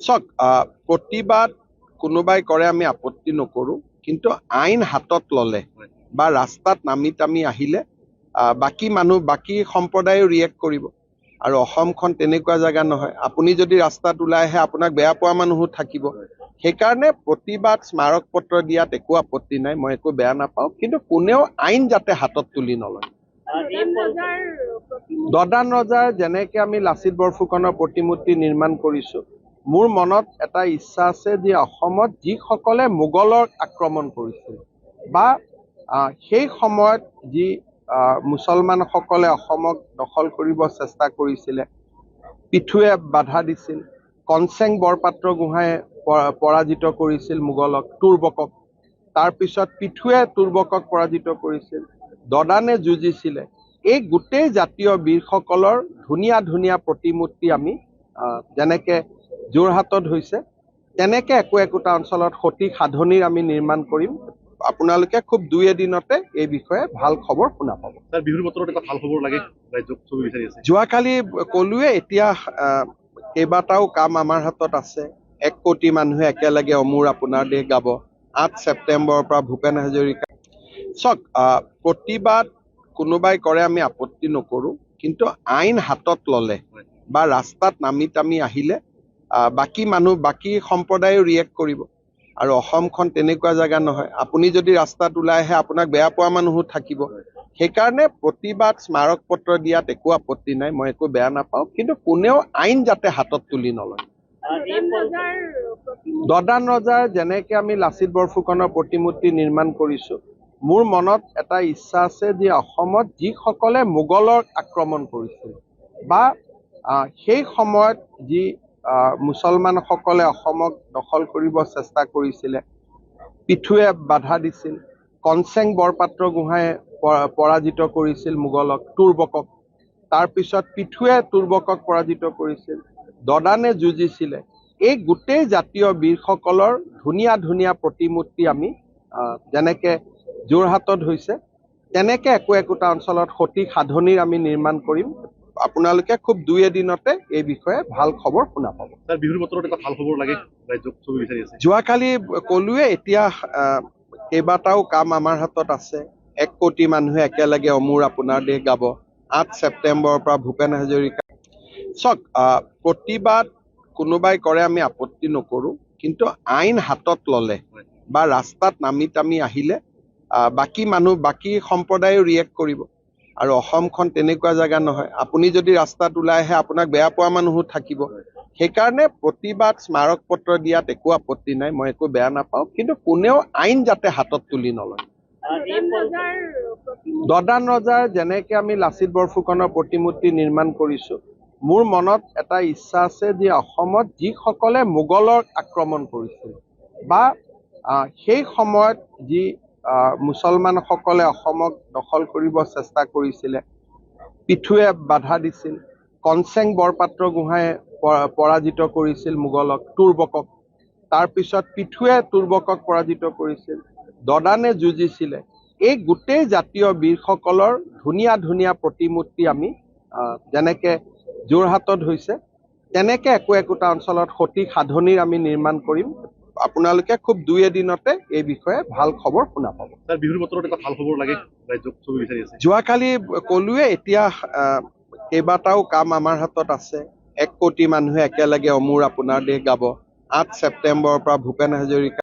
চাওক, প্ৰতিবাদ কোনোবাই কৰে আমি আপত্তি নকৰোঁ, কিন্তু আইন হাতত ল'লে বা ৰাস্তাত নামি টামি আহিলে বাকী সম্প্ৰদায়ো ৰিয়েক্ট কৰিব। আৰু অসমখন তেনেকুৱা জেগা নহয়, আপুনি যদি ৰাস্তাত ওলাই আহে আপোনাক বেয়া পোৱা মানুহো থাকিব। সেইকাৰণে প্ৰতিবাদ স্মাৰক পত্ৰ দিয়াত একো আপত্তি নাই, মই একো বেয়া নাপাওঁ, কিন্তু কোনেও আইন যাতে হাতত তুলি নলয়। দদান ৰজাৰ যেনেকে আমি লাচিত বৰফুকনৰ প্ৰতিমূৰ্তি নিৰ্মাণ কৰিছোঁ, মোৰ মনত এটা ইচ্ছা আছে যে অসমত যিসকলে মোগলক আক্ৰমণ কৰিছিল বা সেই সময়ত যি মুছলমানসকলে অসমক দখল কৰিব চেষ্টা কৰিছিলে, পিঠুৱে বাধা দিছিল, কনচেং বৰপাত্ৰ গোহাঁয়ে পৰাজিত কৰিছিল মোগলক, তুৰ্বকক। তাৰপিছত পিঠুৱে তুৰ্বকক পৰাজিত কৰিছিল, দদানে যুঁজিছিলে। এই গোটেই জাতীয় বীৰসকলৰ ধুনীয়া ধুনীয়া প্ৰতিমূৰ্তি আমি যেনেকে যোৰহাটত হৈছে, তেনেকে একোটা অঞ্চলত সতী সাধনীৰ আমি নিৰ্মাণ কৰিম। আপোনালোকে খুব দুই এদিনতে এই বিষয়ে ভাল খবৰ শুনা পাব। বিহুৰ বতৰত এটা ভাল খবৰ লাগে, ৰাজ্যক চবে বিচাৰি আছে। যোৱাকালি ক'লোৱে, এতিয়া কেইবাটাও কাম আমাৰ হাতত আছে। 1 কোটি মানুহে একেলগে অমূৰ আপোনাৰ দেশ গাব 8 ছেপ্টেম্বৰৰ পৰা ভূপেন হাজৰিকা। চাওক, প্ৰতিবাদ কোনোবাই কৰে আমি আপত্তি নকৰোঁ, কিন্তু আইন হাতত ল'লে বা ৰাস্তাত নামি টামি আহিলে বাকী সম্প্ৰদায়ো ৰিয়েক্ট কৰিব। আৰু অসমখন তেনেকুৱা জেগা নহয়, আপুনি যদি ৰাস্তাত ওলাই আহে আপোনাক বেয়া পোৱা মানুহো থাকিব। সেইকাৰণে প্ৰতিবাদ স্মাৰক পত্ৰ দিয়াত একো আপত্তি নাই, মই একো বেয়া নাপাওঁ, কিন্তু কোনেও আইন যাতে হাতত তুলি নলয়। দদান ৰজাৰ যেনেকে আমি লাচিত বৰফুকনৰ প্ৰতিমূৰ্তি নিৰ্মাণ কৰিছোঁ, মোৰ মনত এটা ইচ্ছা আছে যে অসমত যিসকলে মোগলক আক্ৰমণ কৰিছিল বা সেই সময়ত যি মুছলমানসকলে অসমক দখল কৰিব চেষ্টা কৰিছিলে, পিঠুৱে বাধা দিছিল, কনচেং বৰপাত্ৰ গোহাঁয়ে পৰাজিত কৰিছিল মোগলক, তুৰ্বকক। তাৰপিছত পিঠুৱে তুৰ্বকক পৰাজিত কৰিছিল, দদানে যুঁজিছিলে। এই গোটেই জাতীয় বীৰসকলৰ ধুনীয়া ধুনীয়া প্ৰতিমূৰ্তি আমি যেনেকে যোৰহাটত হৈছে, তেনেকে একোটা অঞ্চলত সতী সাধনীৰ আমি নিৰ্মাণ কৰিম। আপোনালোকে খুব দুই এদিনতে এই বিষয়ে ভাল খবৰ শুনা পাব। বিহুৰ বতৰত এটা ভাল খবৰ লাগে, ৰাজ্যক চবে বিচাৰি আছে। যোৱাকালি ক'লোৱে, এতিয়া কেইবাটাও কাম আমাৰ হাতত আছে। 1 কোটি মানুহে একেলগে অমূৰ আপোনাৰ দেশ গাব 8 ছেপ্টেম্বৰৰ পৰা ভূপেন হাজৰিকা। চাওক, প্ৰতিবাদ কোনোবাই কৰে আমি আপত্তি নকৰোঁ, কিন্তু আইন হাতত ল'লে বা ৰাস্তাত নামি টামি আহিলে বাকী সম্প্ৰদায়ো ৰিয়েক্ট কৰিব। আৰু অসমখন তেনেকুৱা জেগা নহয়, আপুনি যদি ৰাস্তাত ওলাই আহে আপোনাক বেয়া পোৱা মানুহো থাকিব। সেইকাৰণে প্ৰতিবাদ স্মাৰক পত্ৰ দিয়াত একো আপত্তি নাই, মই একো বেয়া নাপাওঁ, কিন্তু কোনেও আইন যাতে হাতত তুলি নলয়। দদান ৰজাৰ যেনেকে আমি লাচিত বৰফুকনৰ প্ৰতিমূৰ্তি নিৰ্মাণ কৰিছোঁ, মোৰ মনত এটা ইচ্ছা আছে যে অসমত যিসকলে মোগলক আক্ৰমণ কৰিছিল বা সেই সময়ত যি মুছলমানসকলে অসমক দখল কৰিব চেষ্টা কৰিছিলে, পিঠুৱে বাধা দিছিল, কনচেং বৰপাত্ৰ গোহাঁয়ে পৰাজিত কৰিছিল মোগলক, তুৰ্বকক। তাৰপিছত পিঠুৱে তুৰ্বকক পৰাজিত কৰিছিল, দদানে যুঁজিছিলে। এই গোটেই জাতীয় বীৰসকলৰ ধুনীয়া ধুনীয়া প্ৰতিমূৰ্তি আমি যেনেকে যোৰহাটত হৈছে, তেনেকে একোটা অঞ্চলত সতী সাধনীৰ আমি নিৰ্মাণ কৰিম। আপোনালোকে খুব দুই এদিনতে এই বিষয়ে ভাল খবৰ শুনা পাব। বিহুৰ বতৰত এটা ভাল খবৰ লাগে, ৰাজ্যক চবে বিচাৰি আছে। যোৱাকালি ক'লোৱে, এতিয়া কেইবাটাও কাম আমাৰ হাতত আছে। 1 কোটি মানুহে একেলগে অমূৰ আপোনাৰ দেশ গাব 8 ছেপ্টেম্বৰৰ পৰা ভূপেন হাজৰিকা।